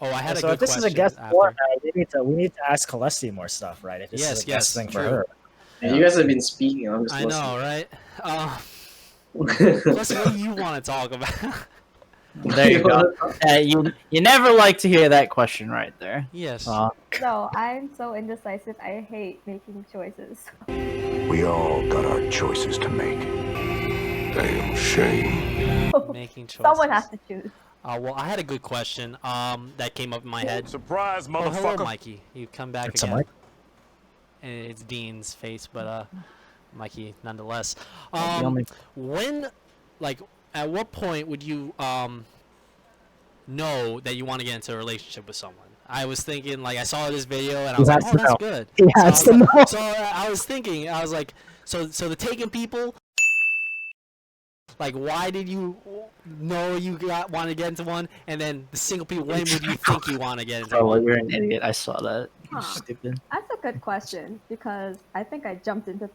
Oh, I had a So if good this is a question guest after. format, we need to ask Celeste more stuff, right? If this is a guest thing for True. her. And Yeah. you guys have been speaking. I'm just I know, right? Plus, what do you want to talk about? There you go. You never like to hear that question right there. Yes. No, I'm so indecisive. I hate making choices. We all got our choices to make. Damn shame. Making choices. Someone has to choose. Well, I had a good question that came up in my head. Surprise, Oh, motherfucker. hello, Mikey. You come back It's a again. mic. And it's Dean's face, but Mikey nonetheless. only- When, like, at what point would you know that you want to get into a relationship with someone? I was thinking, like, I saw this video and I was like, oh, that's good. He has to know. So I was thinking, I was like, so the taken people, like, why did you know you want to get into one? And then the single people, when would you think you want to get into Oh, one? you're an idiot. I saw that. You're Huh. stupid. That's a good question because I think I jumped into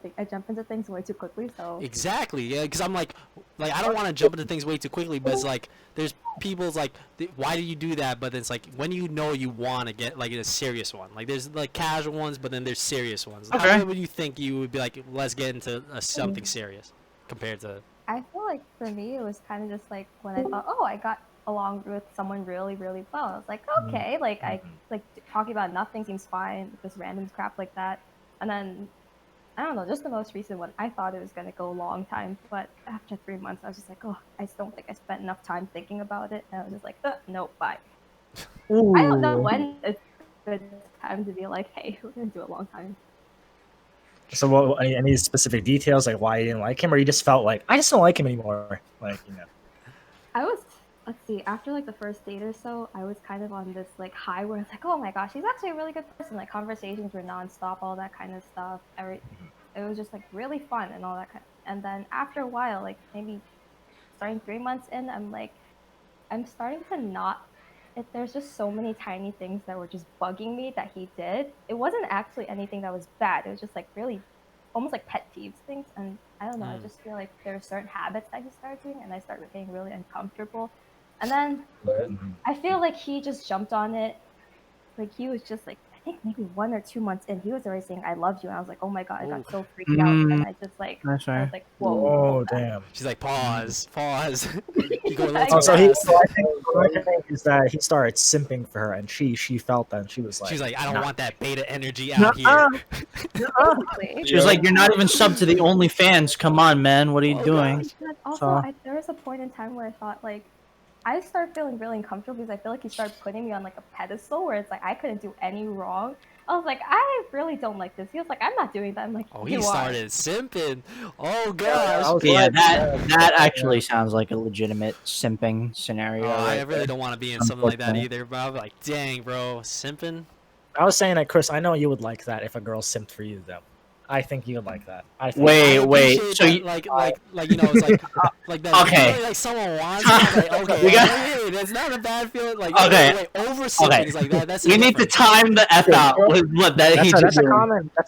things way too quickly. So Exactly, yeah, because I'm like I don't want to jump into things way too quickly, but it's like there's people's like, why do you do that? But it's like when you know you want to get like a serious one, like there's like casual ones, but then there's serious ones. Okay. How would you think you would be like, let's get into something serious compared to? I feel like for me it was kind of just like when I thought, oh, I got along with someone really, really well. I was like, okay, like I like talking about nothing seems fine, just random crap like that. And then I don't know, just the most recent one, I thought it was gonna go a long time, but after 3 months, I was just like, oh, I just don't think I spent enough time thinking about it, and I was just like, no, bye. Ooh. I don't know when it's a good time to be like, hey, we're gonna do a long time. So, what, any specific details, like why you didn't like him, or you just felt like I just don't like him anymore? Like, you know. I was, let's see, after like the first date or so, I was kind of on this like high where it's like, oh my gosh, he's actually a really good person. Like conversations were nonstop, all that kind of stuff. It was just like really fun and all that kind. And then after a while, like maybe starting 3 months in, I'm starting to not. There's just so many tiny things that were just bugging me that he did. It wasn't actually anything that was bad. It was just like really, almost like pet peeves things. And I don't know. I just feel like there are certain habits that he started doing, and I started getting really uncomfortable. And then I feel like he just jumped on it. Like he was just like, I think maybe 1 or 2 months in, he was already saying I loved you, and I was like, oh my god, I got so freaked out, and I just like, That's I right. was like, whoa. Oh damn. She's like, pause. You go a little Oh, too Also, fast. so I think what I think is that he started simping for her, and she felt that, and she was like, She's like, I don't nah. want that beta energy out here. Basically. She was like, "You're not even subbed to the OnlyFans. Come on, man. What are you doing?" But also, So- there was a point in time where I thought, like, I started feeling really uncomfortable because I feel like he started putting me on like a pedestal where it's like I couldn't do any wrong. I was like, I really don't like this. He was like, I'm not doing that. I'm like, Oh, you he are. started simping. Oh I gosh. was Yeah, like, that actually sounds like a legitimate simping scenario. Oh, I right really there. don't want to be in something like that Unfortunately. either, bro. I'm like, dang, bro, simping. I was saying that, Chris. I know you would like that if a girl simped for you, though. I think you would like that. I think. Wait, I wait. appreciate So that, you, like you know, it's like that. Okay. You know, like someone wants it. I'm like, okay, We got- hey, that's not a bad feeling. Like, Okay. wait, over simping is like that. That's you need to time the f out with what that he That's just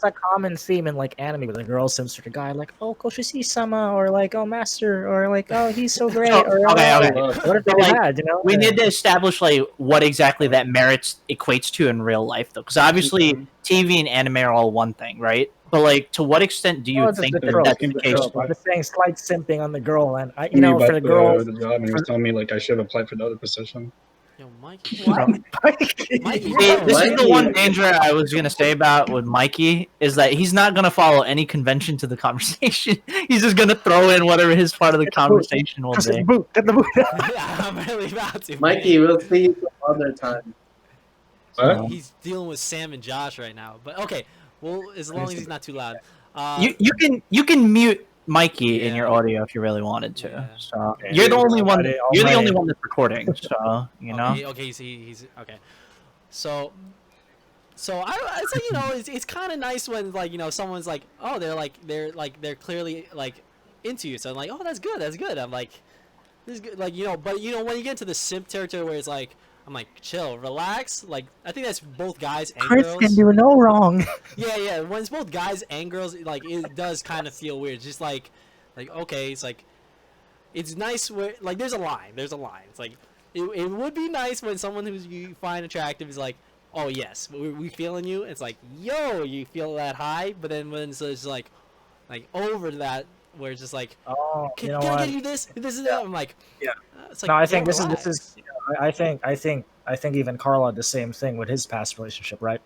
a common theme in like anime where the girl simps for the guy, like, oh, Koshi-sama, or like, oh, master, or like, oh, he's so great, So- or okay, oh, okay. what if they So, like, had, you know? We need to establish like what exactly that merits equates to in real life, though, because obviously TV and anime are all one thing, right? But like, to what extent do you Oh, it's think just the that trope. that's Keep the it case? trope. I'm just saying slight simping on the girl, and I, you Me know, about for the girl. the job, and he was telling me like I should have applied for the other position. Yo, Mike. What? Mikey, See, this is the Mikey. one danger I was gonna say about with Mikey is that he's not gonna follow any convention to the conversation. He's just gonna throw in whatever his part of the conversation will Just the be. boot, get the boot. yeah, I'm really about to. Mikey, we'll see you some other time. What? He's dealing with Sam and Josh right now, but okay. Well, as long as he's not too loud. You can mute Mikey in Yeah. your audio if you really wanted to. Yeah. So Okay. you're the only one. Alrighty, You're the alright. only one that's recording. So you know. Okay, he's okay. So I it's like, you know, it's kind of nice when like, you know, someone's like, oh, they're clearly like into you. So I'm like, oh, that's good. I'm like, this is good. Like, you know, but you know, when you get into the simp territory where it's like, I'm like, chill, relax. Like, I think that's both guys and Chris girls. can do no wrong. Yeah. When it's both guys and girls, like, it does kind of feel weird. Just like, okay, it's like, it's nice where, like, there's a line. It's like, it would be nice when someone who you find attractive is like, oh yes, we feeling you. It's like, yo, you feel that high, but then when it's just like over that, where it's just like, Oh, can, you know can I what? get you this? This is that. I'm like, Yeah. It's like, No, I think yo, this is. relax. I think even Carl had the same thing with his past relationship, right?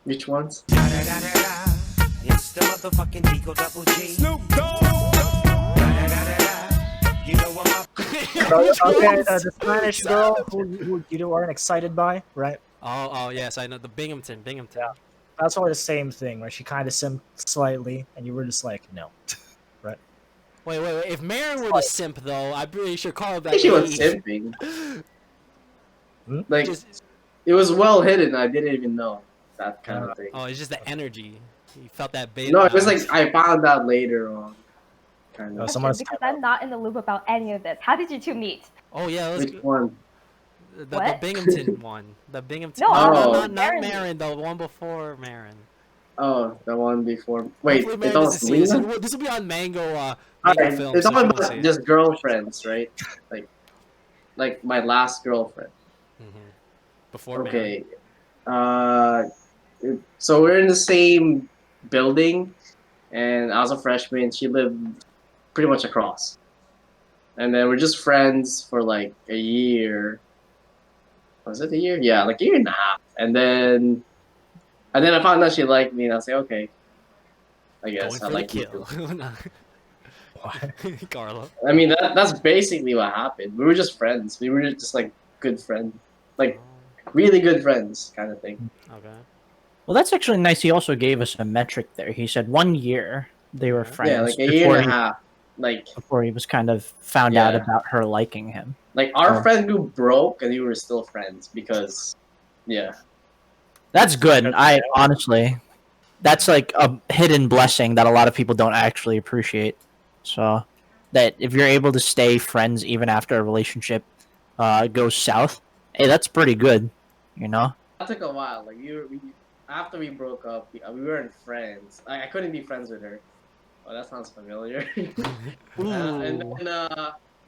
Which ones? It's the motherfucking Eagle Double G. Snoop Dogg. You know I'm up. Okay, the Spanish girl who you aren't excited by, right? Oh yes, I know the Binghamton. Yeah. That's probably the same thing, where she kind of simped slightly, and you were just like, no. Wait. If Marin were the simp though, I'm pretty sure Carl I back. think she was simping. Like, Just, it was well hidden. I didn't even know that kind of thing. oh, it's just the energy. You felt that beta. No, it was like I found out later on. Kind No, of. someone's Because I'm not in the loop about any of this. How did you two meet? Oh yeah, let's Which one? the What? Binghamton one. The Binghamton. No, Oh. not Marin. Marin. The one before Marin. Oh, the one before. Wait, Hopefully it's Marin all doesn't see this. Selena? This will be on Mango. Mango Alright, Film. it's so all she won't see about it. just girlfriends, right? Like my last girlfriend. Before Marin. Okay. So we're in the same building, and I was a freshman. She lived pretty much across, and then we're just friends for like a year. Was it a year? Yeah, like a year and a half. And then I found out she liked me, and I was like, okay, I guess Going I for like the you kill. too. Carlo. I mean, that's basically what happened. We were just friends. We were just like good friends, like really good friends, kind of thing. Okay. Well, that's actually nice. He also gave us a metric there. He said 1 year they were friends. Yeah, like a year and a half. Like before he was kind of found out Yeah. about her liking him. our Oh. friend group broke, and we were still friends because, yeah. That's good. I honestly, that's like a hidden blessing that a lot of people don't actually appreciate. So, that if you're able to stay friends even after a relationship goes south, hey, that's pretty good. You know? That took a while. Like after we broke up, we weren't friends. I couldn't be friends with her. Oh, that sounds familiar.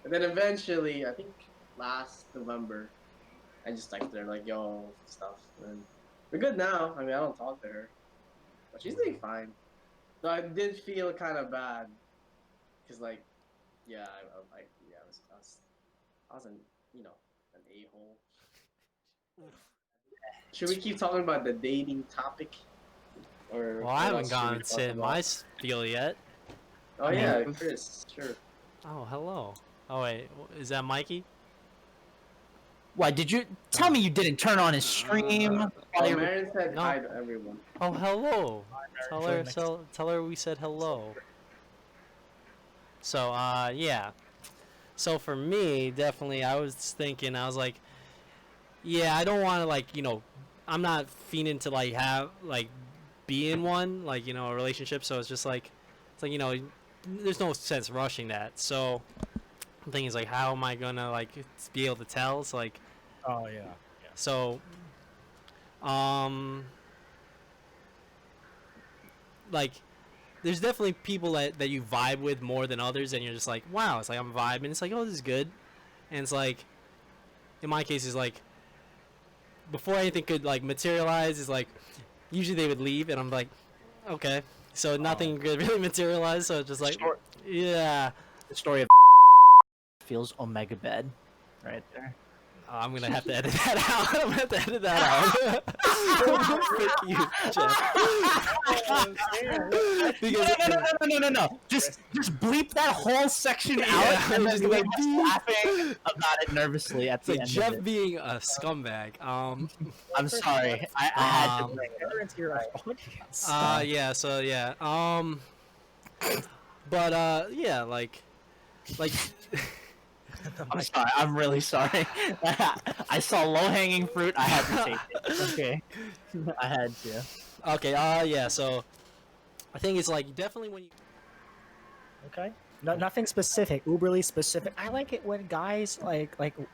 And then eventually, I think last November, I just texted her like, "Yo, stuff." And we're good now. I mean, I don't talk to her, but she's doing fine. So I did feel kind of bad, cause like, yeah, I was an an a-hole. Should we keep talking about the dating topic? Or Well, what I haven't else should we gone talk to about? my spiel yet. Oh yeah, Chris, sure. Oh, hello. Oh wait, is that Mikey? Why did you tell me you didn't turn on his stream? Oh, Marin said No. hi to everyone. Oh, hello. Tell her, Next. tell her we said hello. So, yeah. So for me, definitely, I was thinking, I was like, yeah, I don't want to like, I'm not fiending to like have like be in one, like a relationship. So it's just like, there's no sense rushing that. So the thing is like, how am I gonna like be able to tell? So like, Oh yeah. so, like, there's definitely people that you vibe with more than others, and you're just like, wow, it's like I'm vibing. It's like, oh, this is good, and it's like, in my case, it's like, before anything could like materialize, is like, usually they would leave, and I'm like, okay, so nothing could really materialize, so it's just like, yeah, The story of feels omega bed, right there. I'm gonna have to edit that out. I'm gonna have to edit that out. Thank you, Jeff. Because No. Just bleep that whole section out, Yeah, and just then like, like laughing about it nervously at it's the like end Jeff of it. being a scumbag. I'm sorry. I had to Um, bring it up. Enter into your audience. Yeah, so yeah. But yeah, like I'm sorry. I'm really sorry. I saw low-hanging fruit. I had to take it. Okay. I had to. okay, yeah, so I think it's like definitely when you Okay. No, nothing specific. Uberly specific. I like it when guys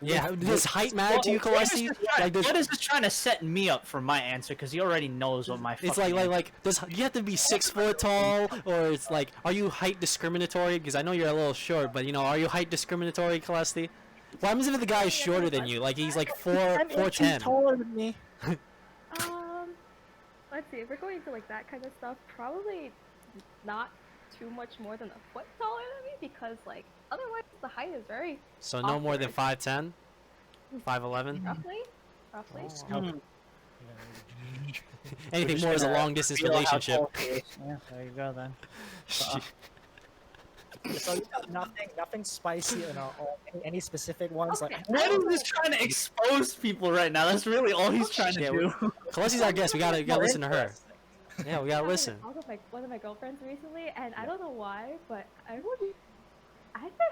yeah, this height matter to you, Kalesi? Like this, What is just trying to set me up for my answer because he already knows what my. it's fucking like does you have to be 6 foot tall, or it's like, are you height discriminatory? Because I know you're a little short, but are you height discriminatory, Kalesi? What happens if the guy is shorter than you? Like he's like 4'10". taller than me. Let's see. If we're going to like that kind of stuff, probably not too much more than a foot taller than me, because like otherwise the height is very So no more than awkward. 5'10", 5'11". roughly. Anything more is a long distance Feel how relationship. tall he is. Yeah, there you go then. So you got nothing spicy, you know, or any specific ones Okay. like. What is this trying to expose people right now? That's really all he's trying to Yeah, do. Khaleesi's our guest. We gotta listen to her. Yeah, we gotta listen. I was with one of my girlfriends recently, and I don't know why, but I've been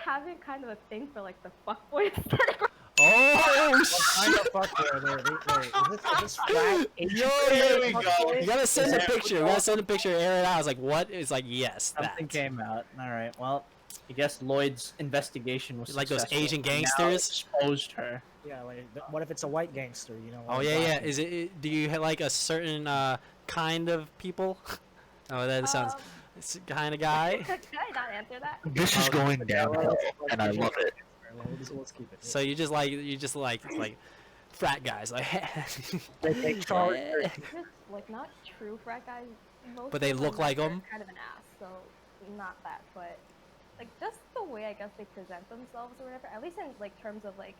having kind of a thing for like the fuckboy aesthetic. Oh Kind shit! of fuck there. Is this flat? Here we go. You gotta send a There we picture. You go. gotta send a picture. Air it out. I was like, what? It's like, yes, Something that. came out. All right. Well, I guess Lloyd's investigation was Like those successful. Asian Now gangsters? exposed her. Yeah, like what if it's a white gangster? You know. Oh like yeah, yeah. black? Is it? Do you like a certain kind of people? Oh, that sounds kind of guy. Can I not answer that? This is going downhill, and I love it. Let's keep it. So you just like frat guys, like. They charge. Yeah. Just like not true frat guys. Most But they of look them like are 'em? Kind of an ass, so not that, but like just the way I guess they present themselves or whatever. At least in like terms of like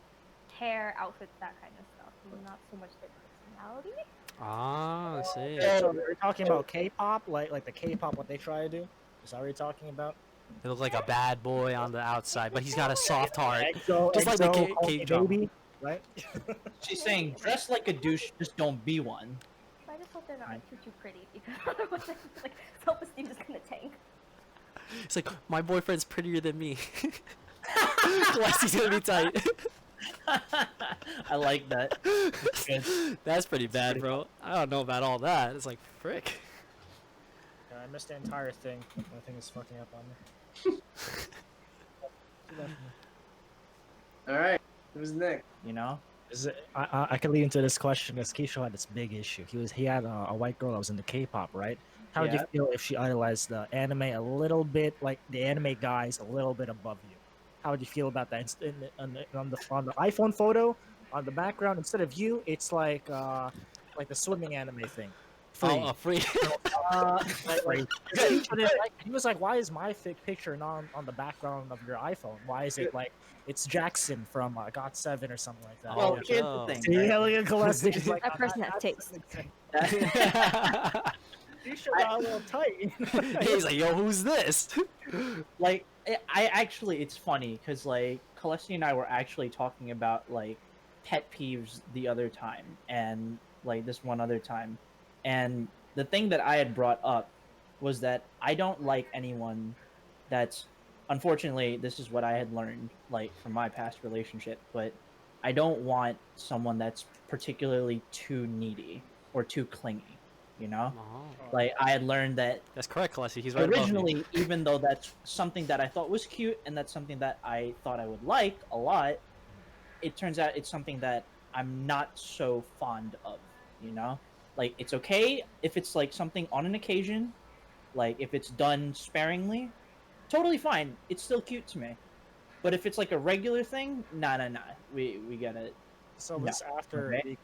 hair, outfits, that kind of stuff. Not so much their personality. Ah, I see. So we're talking about K-pop, like the K-pop, what they try to do. Is that what you're talking about? They look like a bad boy on the outside, but he's got a soft heart. EXO, Just like the EXO, K- Call Me K-drama. Baby, right? She's saying, dress like a douche, just don't be one. So I just hope they're not like, too pretty, because otherwise like self-esteem is gonna tank. It's like, my boyfriend's prettier than me. Lexi's gonna be tight. I like that. That's good. That's pretty bad, bro. I don't know about all that. It's like, frick. Yeah, I missed the entire thing. My thing is fucking up on me. All right, who's next? You know? I could lead into this question because Keisha had this big issue. He had a white girl that was into K-pop, right? How would you Yeah. feel if she idolized the anime a little bit, like the anime guys, a little bit above you? How would you feel about that? On the iPhone photo, on the background, instead of you, it's like the swimming anime thing. Free. Oh, free. He was like, why is my picture not on the background of your iPhone? Why is it like it's Jackson from GOT7 or something like that? Well, Oh, here's no. the thing. See, right? Hellion Collective is like, That person has that taste. doesn't make sense. You should got a little tight. He's like, yo, who's this? Like, I actually, it's funny, because, like, Celeste and I were actually talking about, like, pet peeves the other time, and, like, this one other time. And the thing that I had brought up was that I don't like anyone that's, unfortunately, this is what I had learned, like, from my past relationship, but I don't want someone that's particularly too needy or too clingy, you know? Oh, Like, I had learned that that's correct, Kalesi. He's right above you. originally, even though that's something that I thought was cute and that's something that I thought I would like a lot, it turns out it's something that I'm not so fond of, you know? Like, it's okay if it's like something on an occasion, like if it's done sparingly, totally fine. It's still cute to me. But if it's like a regular thing, nah. We gotta. So No. this after Okay. the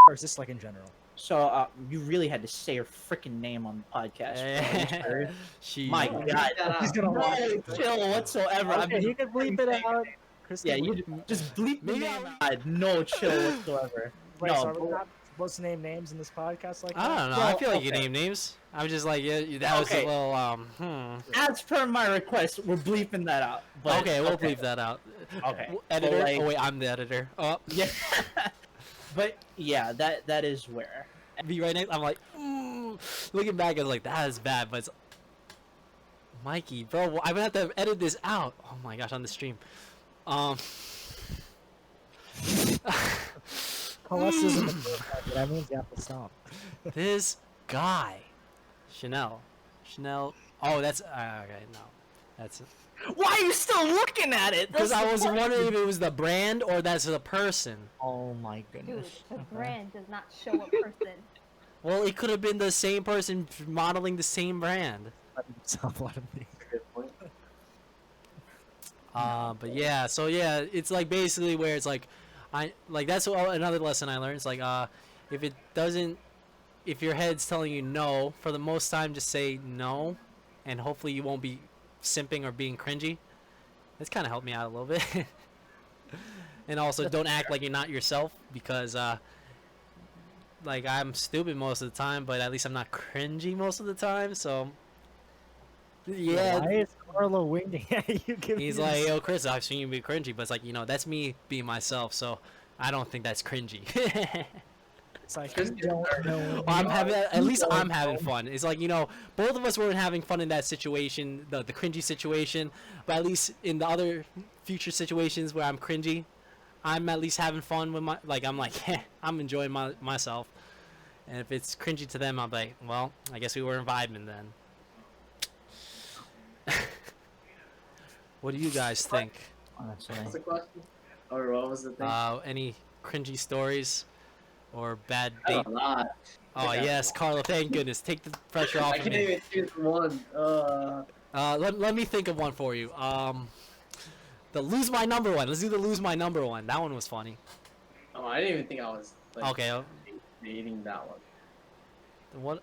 or is this like in general? So you really had to say your freaking name on the podcast. She. My God, He's gonna watch. no chill whatsoever. I've Okay, been you can bleep it out. Kristen, Yeah, bleep you it out. just bleep the Maybe name I'll- out. No chill whatsoever. Wait, no, so are we but- not supposed to name names in this podcast like I that? don't know. I Well, feel like you okay. name names. I'm just like, yeah, that was Okay. a little, as per my request, we're bleeping that out. But, Okay, we'll bleep that out. Okay. Editor? But, like- Oh, wait, I'm the editor. Oh, Yeah, but yeah, that is where. be right next. I'm like, looking back, I was like, that is bad, but it's. Mikey, bro, I'm gonna have to edit this out. Oh my gosh, on the stream. Celeste is in the podcast, that means you have to stop. This guy. Chanel. Oh, that's. Okay, no. That's. Why are you still looking at it? Because That's I was the wondering if it was the brand or that's the person. Oh my Dude, goodness. the Okay. brand does not show a person. Well, it could have been the same person modeling the same brand. Stop letting me. Good point. But yeah, so yeah, it's like basically where it's like, that's another lesson I learned. It's like, if it doesn't, if your head's telling you no, for the most time, just say no, and hopefully you won't be simping or being cringy. That's kind of helped me out a little bit. And also, don't act like you're not yourself, because like I'm stupid most of the time, but at least I'm not cringy most of the time. So yeah. Why is Carlo winking at you? He's like, yo, Chris, I've seen you be cringy, but it's like, that's me being myself, so I don't think that's cringy. It's like, you don't know. I'm having, at least I'm having fun. It's like, both of us weren't having fun in that situation, the cringy situation, but at least in the other future situations where I'm cringy, I'm at least having fun with I'm like, I'm enjoying myself. And if it's cringy to them, I'm like, well, I guess we weren't vibing then. What do you guys think? Honestly. What's the question? Or what was the thing? Any cringy stories or bad I date? have a lot. Oh yes, Carlo, thank goodness. Take the pressure off I of can't me. even choose one. Let me think of one for you. The lose my number one. Let's do the lose my number one. That one was funny. Oh, I didn't even think I was like, Okay. dating that one. What?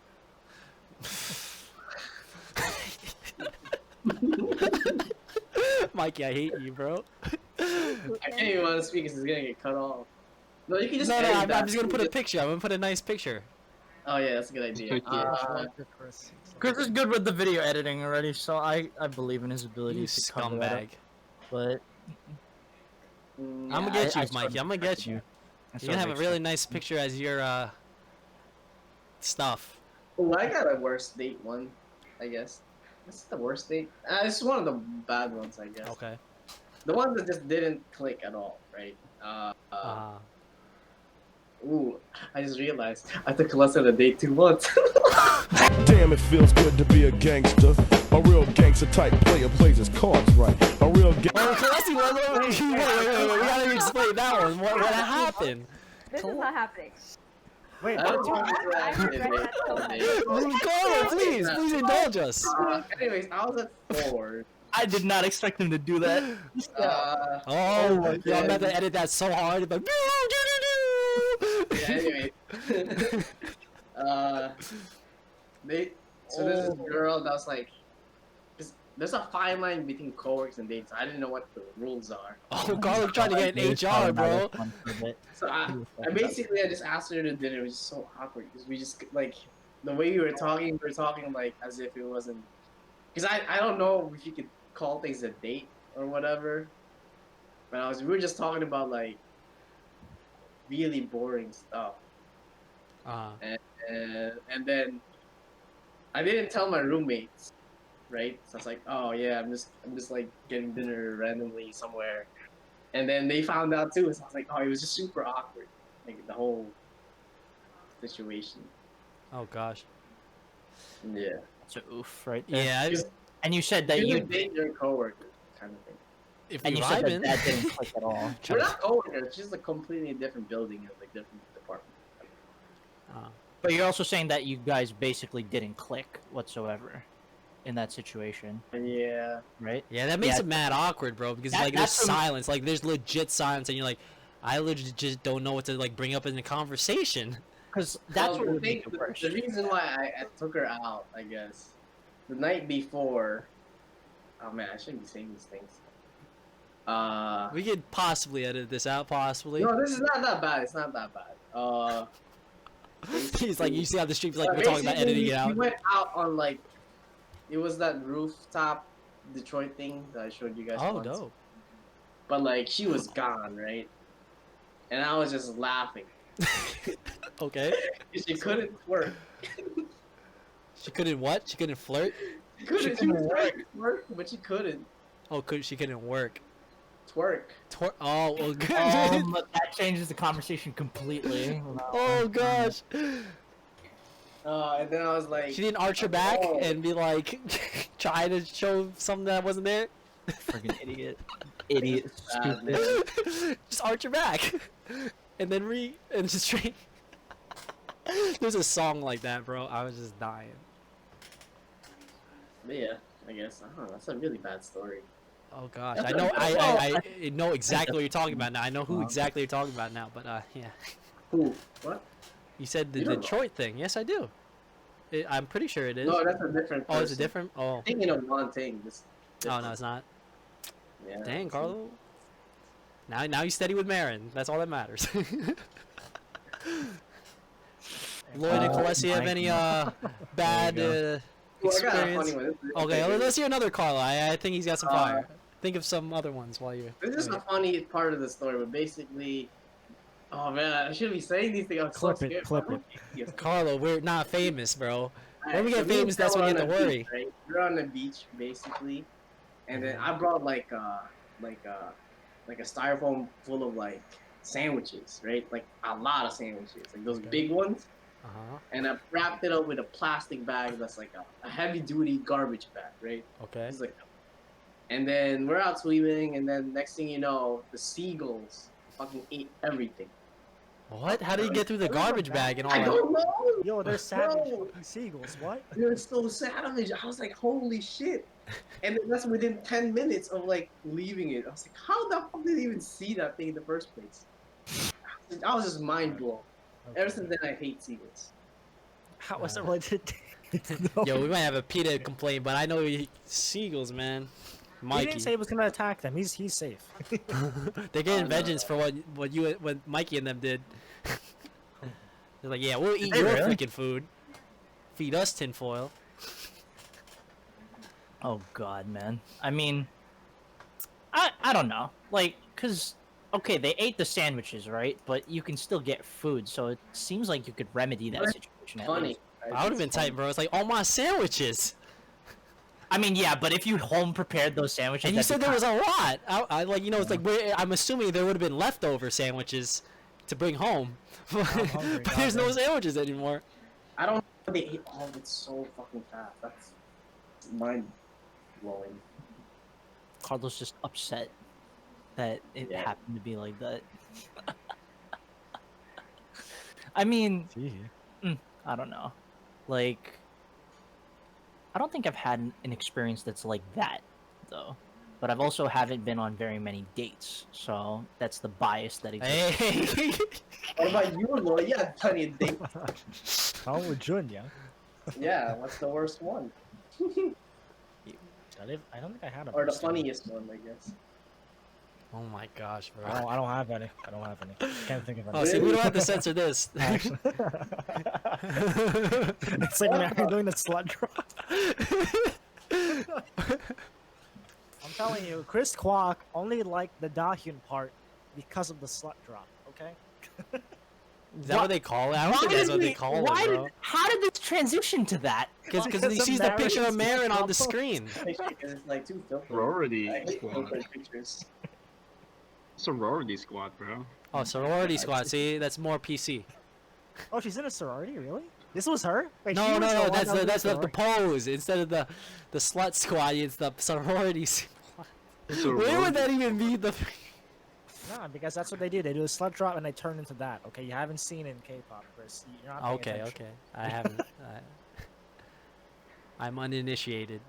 Mikey, I hate you, bro. I can't even want to speak because it's gonna get cut off. No, you can just. No, edit I'm that. just gonna put a picture. I'm gonna put a nice picture. Oh yeah, that's a good idea. Chris is good with the video editing already, so I believe in his ability You to cover that up, scumbag. but Mm, I'm gonna get you, Mikey. I'm gonna get you. I You're sort gonna of have a really expect- nice picture as your stuff. Oh, I got a worst date one, I guess. This is the worst date. It's one of the bad ones, I guess. Okay. The one that just didn't click at all, right? Ooh, I just realized I took less than a date 2 months. Damn, it feels good to be a gangster. A real gangster type player plays his cards right. A real Well, Celeste, wait, we gotta explain that one. What happened? This is not happening. Wait, I don't what? know I regret that so much. Carlo, please indulge us. Anyways, I was at 4. I did not expect him to do that. Oh, my yo, I'm about God. to edit that so hard. But Yeah, anyway. So there's this girl that was like, there's a fine line between coworkers and dates. I didn't know what the rules are. Oh, Carlo trying to get an HR, bro. So I just asked her to dinner. It was just so awkward because we just like the way we were talking like as if it wasn't. Because I don't know if you could call things a date or whatever. But we were just talking about like really boring stuff. And then I didn't tell my roommates, right? So I was like, oh yeah, I'm just like getting dinner randomly somewhere, and then they found out too. So I was like, oh, it was just super awkward, like the whole situation. Oh gosh. Yeah. It's a oof right there. Yeah. And you said that You you date your coworker kind of thing. If and we you said vibing. that didn't click at all. We're not coworkers. It's just a completely different building and like different department. But you're also saying that you guys basically didn't click whatsoever in that situation, Yeah. right? Yeah, that makes Yeah. it mad awkward, bro. Because like there's That's what- silence. Like there's legit silence, and you're like, I legit just don't know what to like bring up in the conversation. Because that's Well, what the would make thing- it worse. The reason why I took her out, I guess, the night before. Oh man, I shouldn't be saying these things. We could possibly edit this out, possibly. No, this is not that bad. It's not that bad. He's like, you see how the stream's like, we're talking about basically, editing it We out. went out on like, it was that rooftop Detroit thing that I showed you guys. Oh, once. dope. But like, she was gone, right? And I was just laughing. Okay. She couldn't twerk. She couldn't what? She couldn't flirt? She was trying to twerk, but she couldn't Oh, she couldn't work. twerk. Oh, well, good. That changes the conversation completely. Oh gosh. And then I was like, She didn't arch her back Oh. and be like, try to show something that wasn't there. Freaking idiot, bad, stupid. man. Just arch your back, and then and just straight. There's a song like that, bro. I was just dying. But yeah, I guess I don't know. That's a really bad story. Oh gosh, That's I know. a- I know exactly what you're talking about now. I know who exactly you're talking about now. But yeah, Who? What? you said the You don't know. Detroit thing. Yes, I do. I'm pretty sure it is. No, that's a different. Oh, it's a person. different. Oh, Thinking of one thing. Just oh no, it's not. Yeah, Dang, it's- Carlo. Now you steady with Marin. That's all that matters. Lloyd and Kalesi have any bad Well, I got a funny experience? one. Okay, let's hear another Carlo. I think he's got some fire. Think of some other ones while you. This is a funny part of the story, but basically, oh man, I shouldn't be saying these things. I'm so Clip it, scared. clip it. Yes. Carlo, we're not famous, bro. When we So get me and famous, that's when you Stella have to on the worry. beach, right? We're on the beach basically, and then I brought like a styrofoam full of like sandwiches, right? Like a lot of sandwiches, like those big ones. Uh-huh. And I wrapped it up with a plastic bag that's like a heavy duty garbage bag, right? Okay. It's like, and then we're out swimming, and then next thing you know, the seagulls fucking ate everything. What? How did you get through the garbage bag and all I that? don't know. Yo, they're savage Bro. fucking seagulls. What? They're so savage. I was like, holy shit. And then that's within 10 minutes of like leaving it. I was like, how the fuck did they even see that thing in the first place? I was just mind blown. Ever since then, I hate seagulls. How was it related? To... Yo, we might have a PETA complaint, but I know seagulls, man. He Mikey. didn't say he was gonna attack them. He's safe. They're getting no. vengeance for what Mikey and them did. They're like, yeah, we'll eat they your really? freaking food. Feed us tinfoil. Oh god, man. I mean, I don't know. Like, cause okay, they ate the sandwiches, right? But you can still get food, so it seems like you could remedy that Right. situation. At Funny. least. I would have been tight, bro. It's like all my sandwiches, I mean, yeah, but if you home prepared those sandwiches, and you that'd said be there was a lot. I like, you know, it's like I'm assuming there would have been leftover sandwiches to bring home, hungry, but there's no goddamn. sandwiches anymore. I don't know. They ate all of it so fucking fast. That's mind blowing. Carlos just upset that it Yeah. happened to be like that. I mean, I don't know. Like, I don't think I've had an experience that's like that, though. But I've also haven't been on very many dates, so that's the bias that exists. Hey, What about you, Lloyd? You had plenty of dates. How with Junya? Yeah, what's the worst one? I don't think I had a. Or the worst one. funniest one, I guess. oh my gosh, bro. I don't have any. I don't have any. Can't think of any. Oh, see, we don't have to censor this. Actually. It's like Mary doing the slut drop. I'm telling you, Chris Kwok only liked the Dahyun part because of the slut drop. Okay. Is that what they call it? I don't think that's what they call it, bro. How did this transition to that? Because Because he of sees the picture of Marin's Marin on the trouble. screen. Because it's like too filthy. Sorority I hate squad. filtered pictures. Sorority squad, bro. Oh, sorority squad. See, that's more PC. Oh, she's in a sorority, really? This was her? Wait, she No, was no, the no. one That's that was in the sorority? pose instead of the slut squad. It's the sorority squad. Where Sorority. would that even be? The Nah, because that's what they do. They do a slut drop and they turn into that. Okay, you haven't seen it in K-pop, Chris. You're not paying okay, attention. okay. I haven't. I'm uninitiated.